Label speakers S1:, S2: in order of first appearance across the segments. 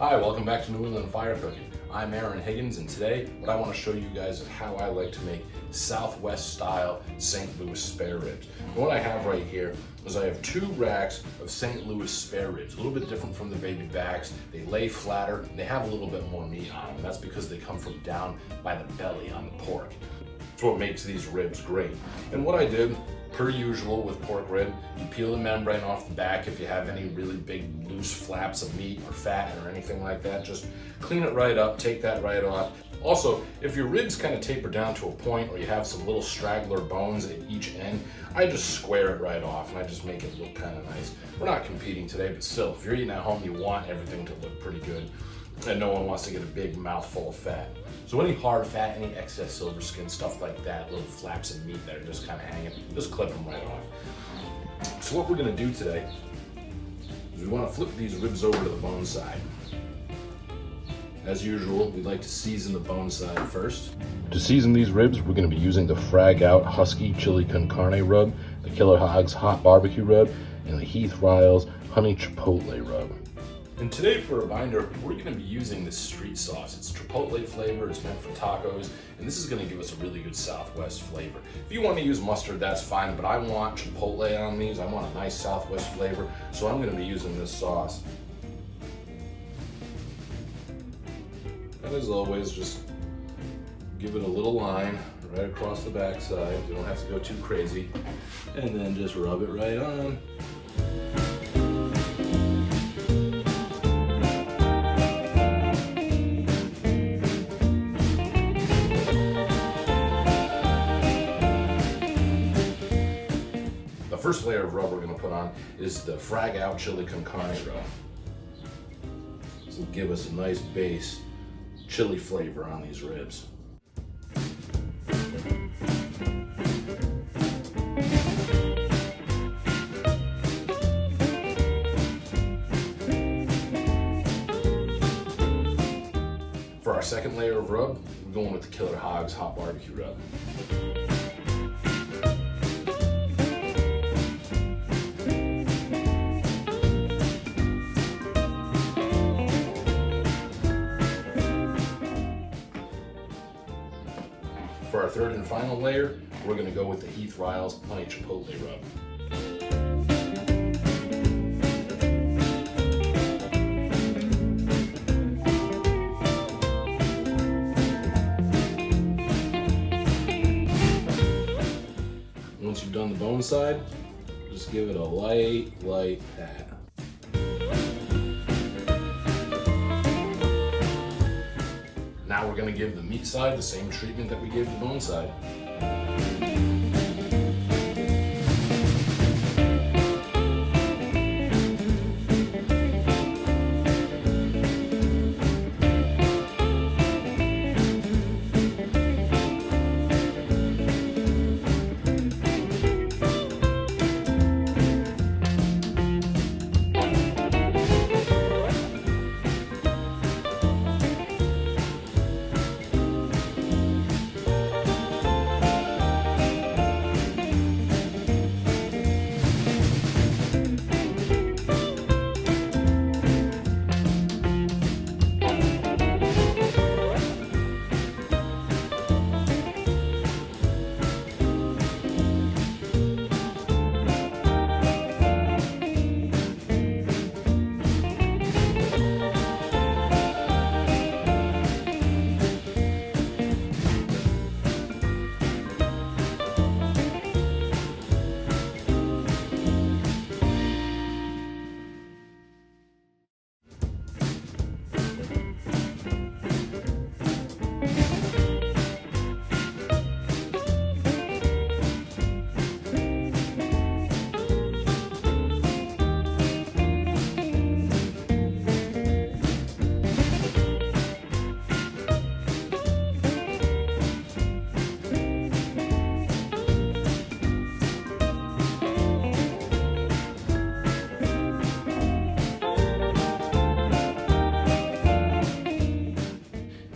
S1: Hi, welcome back to New England Fire Cooking. I'm Aaron Higgins, and today what I want to show you guys is how I like to make Southwest style St. Louis spare ribs. And what I have right here is I have 2 racks of St. Louis spare ribs, a little bit different from the baby backs. They lay flatter, and they have a little bit more meat on them. That's because they come from down by the belly on the pork. That's what makes these ribs great. And what I did, per usual with pork rib, you peel the membrane off the back. If you have any really big loose flaps of meat or fat or anything like that, just clean it right up, take that right off. Also, if your ribs kind of taper down to a point or you have some little straggler bones at each end, I just square it right off and I just make it look kind of nice. We're not competing today, but still, if you're eating at home, you want everything to look pretty good, and no one wants to get a big mouthful of fat. So any hard fat, any excess silver skin, stuff like that, little flaps of meat that are just kind of hanging, just clip them right off. So what we're gonna do today is we wanna flip these ribs over to the bone side. As usual, we like to season the bone side first. To season these ribs, we're gonna be using the Frag Out Husky Chili Con Carne rub, the Killer Hogs Hot Barbecue rub, and the Heath Riles Honey Chipotle rub. And today for a binder, we're gonna be using this street sauce. It's chipotle flavor, it's meant for tacos, and this is gonna give us a really good Southwest flavor. If you wanna use mustard, that's fine, but I want chipotle on these. I want a nice Southwest flavor, so I'm gonna be using this sauce. And as always, just give it a little line right across the backside. You don't have to go too crazy. And then just rub it right on. The first layer of rub we're going to put on is the Frag Out Chili Con Carne rub. This will give us a nice base chili flavor on these ribs. For our second layer of rub, we're going with the Killer Hogs Hot Barbecue rub. For our third and final layer, we're going to go with the Heath Riles Honey Chipotle rub. Once you've done the bone side, just give it a light pat. Now we're going to give the meat side the same treatment that we gave the bone side.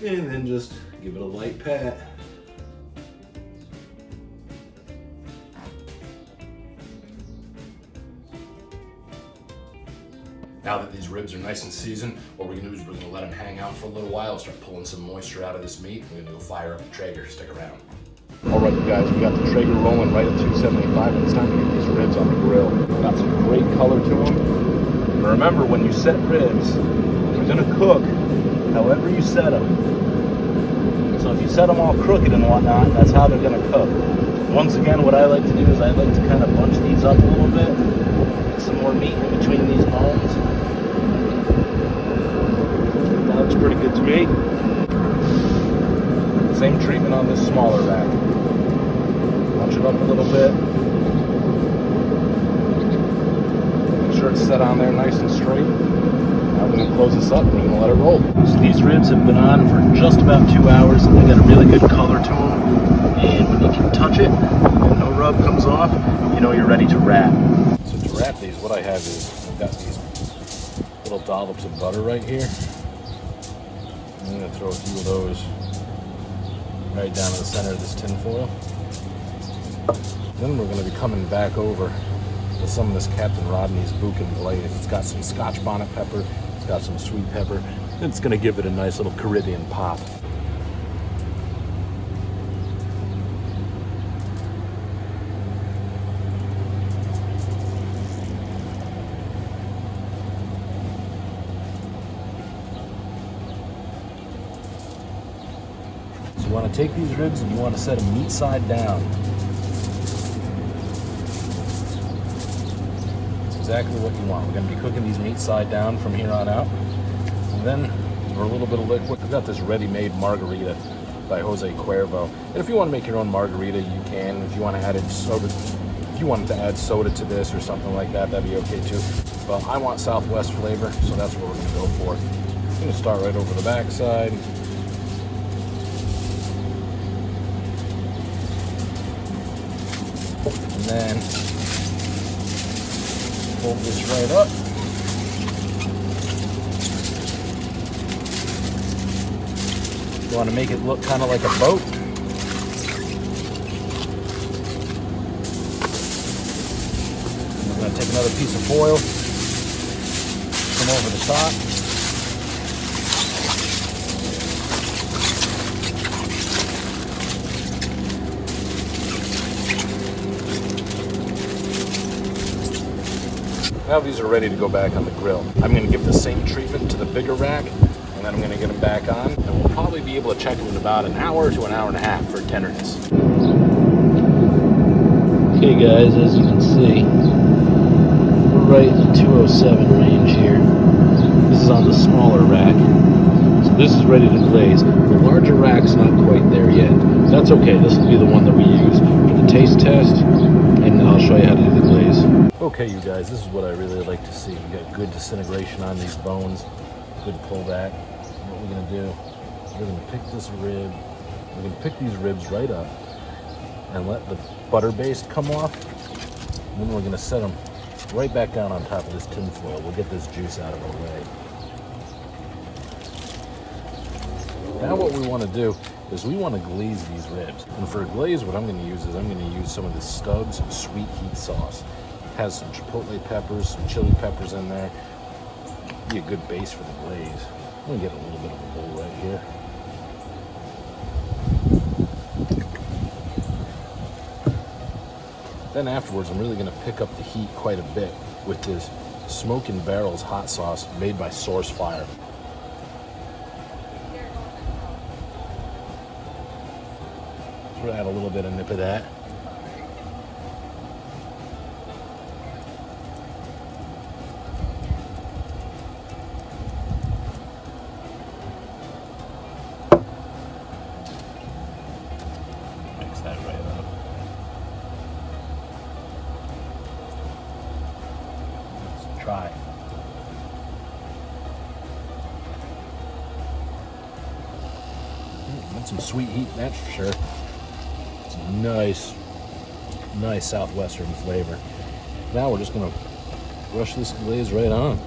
S1: And then just give it a light pat. Now that these ribs are nice and seasoned, what we're gonna do is we're gonna let them hang out for a little while, start pulling some moisture out of this meat. We're gonna go fire up the Traeger. Stick around. All right, guys, we got the Traeger rolling right at 275, and it's time to get these ribs on the grill. Got some great color to them. And remember, when you set ribs, they're gonna cook however you set them. So if you set them all crooked and whatnot, that's how they're gonna cook. Once again, what I like to do is I like to kind of bunch these up a little bit, get some more meat in between these bones. That looks pretty good to me. Same treatment on this smaller rack. Bunch it up a little bit. Make sure it's set on there nice and straight. Now we're going to close this up and we're going to let it roll. So these ribs have been on for just about 2 hours. They got a really good color to them. And when you can touch it and no rub comes off, you know you're ready to wrap. So to wrap these, what I have is I've got these little dollops of butter right here. I'm going to throw a few of those right down in the center of this tin foil. Then we're going to be coming back over with some of this Captain Rodney's Cookin glaze. It's got some Scotch bonnet pepper, it's got some sweet pepper. It's going to give it a nice little Caribbean pop. So you want to take these ribs and you want to set them meat side down. Exactly what you want. We're going to be cooking these meat side down from here on out. And then for a little bit of liquid, I've got this ready-made margarita by Jose Cuervo. And if you want to make your own margarita, you can. If you want to add soda, if you wanted to add soda to this or something like that, that'd be okay too. But I want Southwest flavor, so that's what we're going to go for. I'm going to start right over the back side. And then fold this right up. You want to make it look kind of like a boat. I'm going to take another piece of foil, come over the top. Now these are ready to go back on the grill. I'm going to give the same treatment to the bigger rack, and then I'm going to get them back on, and we'll probably be able to check them in about an hour to an hour and a half for tenderness. Okay guys, as you can see, we're right in the 207 range here. This is on the smaller rack, so this is ready to glaze. The larger rack's not quite there yet. That's okay, this will be the one that we use for the taste test, and I'll show you how to do the glaze. Okay, you guys, this is what I really like to see. We got good disintegration on these bones, good pullback. What we're gonna do, we're gonna pick this rib, we're gonna pick these ribs right up and let the butter base come off. And then we're gonna set them right back down on top of this tin foil. We'll get this juice out of our way. Now what we wanna do is we wanna glaze these ribs. And for a glaze, what I'm gonna use is I'm gonna use some of the Stubbs sweet heat sauce. Has some chipotle peppers, some chili peppers in there. Be a good base for the glaze. I'm gonna get a little bit of a bowl right here. Then afterwards, I'm really gonna pick up the heat quite a bit with this Smokin' Barrels hot sauce made by Source Fire. So add a little bit of nip of that. That right up. Let's try. That's some sweet heat, that's for sure. Some nice southwestern flavor. Now we're just gonna brush this glaze right on.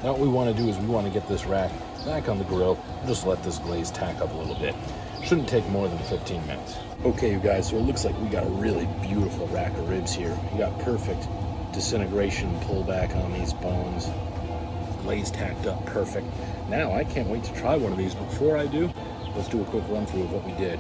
S1: Now what we want to do is we want to get this rack back on the grill and just let this glaze tack up a little bit. Shouldn't take more than 15 minutes. Okay, you guys, so it looks like we got a really beautiful rack of ribs here. We got perfect disintegration pullback on these bones. Glaze tacked up perfect. Now I can't wait to try one of these. Before I do, let's do a quick run through of what we did.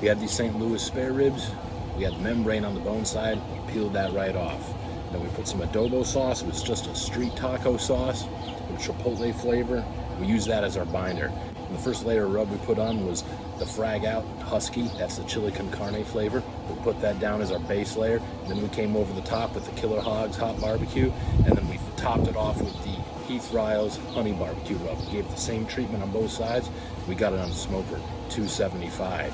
S1: We had these St. Louis spare ribs. We had the membrane on the bone side. We peeled that right off. Then we put some adobo sauce. It was just a street taco sauce with chipotle flavor. We used that as our binder. And the first layer of rub we put on was the Frag Out Husky. That's the chili con carne flavor. We put that down as our base layer. And then we came over the top with the Killer Hogs hot barbecue. And then we topped it off with the Heath Riles honey barbecue rub. We gave it the same treatment on both sides. We got it on the smoker, 275.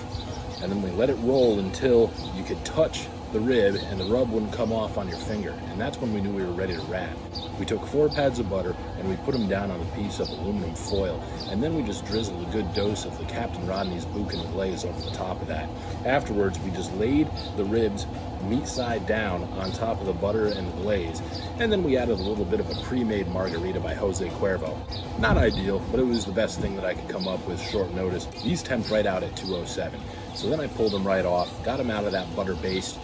S1: And then we let it roll until you could touch the rib and the rub wouldn't come off on your finger. And that's when we knew we were ready to wrap. We took 4 pads of butter and we put them down on a piece of aluminum foil. And then we just drizzled a good dose of the Captain Rodney's Cookin glaze over the top of that. Afterwards, we just laid the ribs meat side down on top of the butter and the glaze. And then we added a little bit of a pre-made margarita by Jose Cuervo. Not ideal, but it was the best thing that I could come up with short notice. These temp right out at 207. So then I pulled them right off, got them out of that butter paste,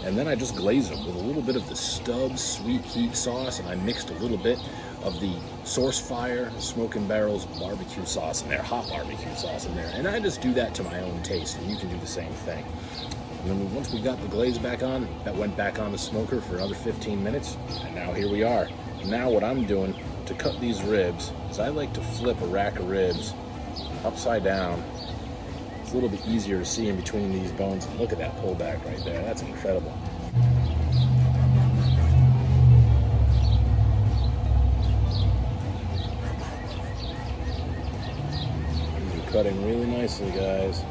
S1: and then I just glazed them with a little bit of the Stubbs sweet heat sauce, and I mixed a little bit of the Source Fire Smoking Barrels barbecue sauce in there, hot barbecue sauce in there. And I just do that to my own taste, and you can do the same thing. And then once we got the glaze back on, that went back on the smoker for another 15 minutes, and now here we are. Now what I'm doing to cut these ribs is I like to flip a rack of ribs upside down. It's a little bit easier to see in between these bones. Look at that pullback right there. That's incredible. These are cutting really nicely, guys.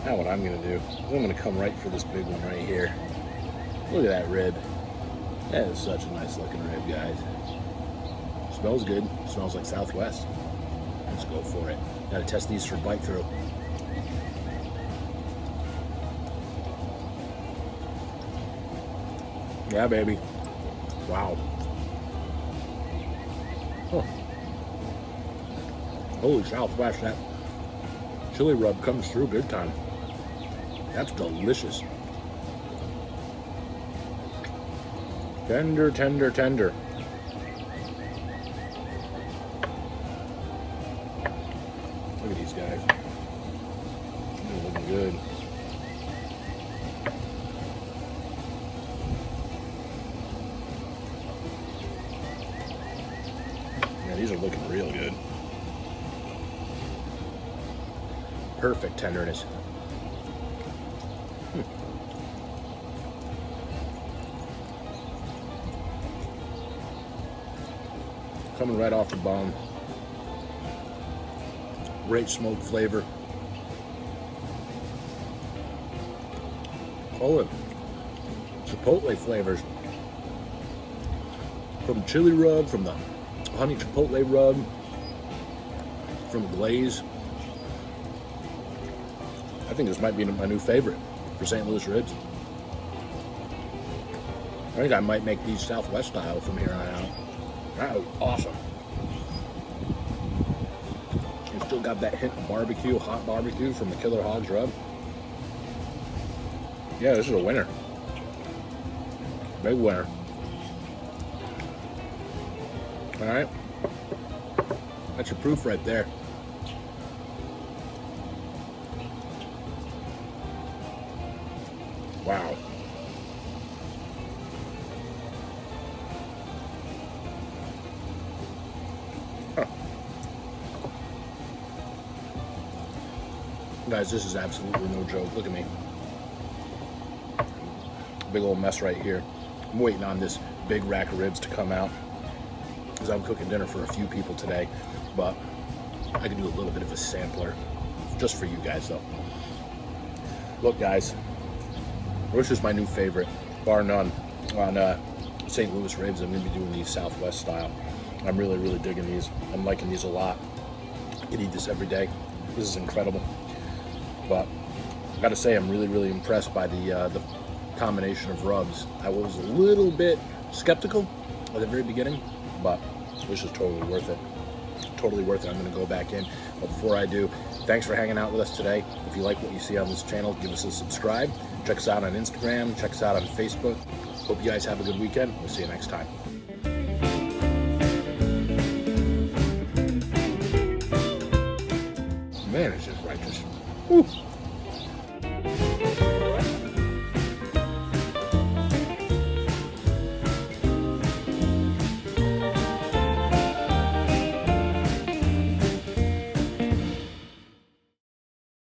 S1: Now what I'm going to do is I'm going to come right for this big one right here. Look at that rib. That is such a nice looking rib, guys. Smells good. Smells like Southwest. Let's go for it. Got to test these for bite through. Yeah, baby. Wow. Oh. Holy Southwest, that chili rub comes through big time. That's delicious. Tender, tender, tender. Look at these guys. They're looking good. Yeah, these are looking real good. Perfect tenderness. Coming right off the bone. Great smoke flavor. Oh, chipotle flavors. From chili rub, from the honey chipotle rub, from glaze. I think this might be my new favorite for St. Louis ribs. I think I might make these Southwest style from here on out. That was awesome. It's still got that hint of barbecue, hot barbecue from the Killer Hogs rub. Yeah, this is a winner. Big winner. All right. That's your proof right there. Wow. Huh. Guys, this is absolutely no joke. Look at me. Big old mess right here. I'm waiting on this big rack of ribs to come out because I'm cooking dinner for a few people today. But I can do a little bit of a sampler just for you guys though. Look guys, this is my new favorite, bar none, on St. Louis ribs. I'm gonna be doing these Southwest style. I'm really digging these. I'm liking these a lot. I could eat this every day. This is incredible. But I gotta say, I'm really impressed by the combination of rubs. I was a little bit skeptical at the very beginning, but this is totally worth it. Totally worth it. I'm gonna go back in. But before I do, thanks for hanging out with us today. If you like what you see on this channel, give us a subscribe. Check us out on Instagram. Check us out on Facebook. Hope you guys have a good weekend. We'll see you next time. Man, it's just righteous. Woo.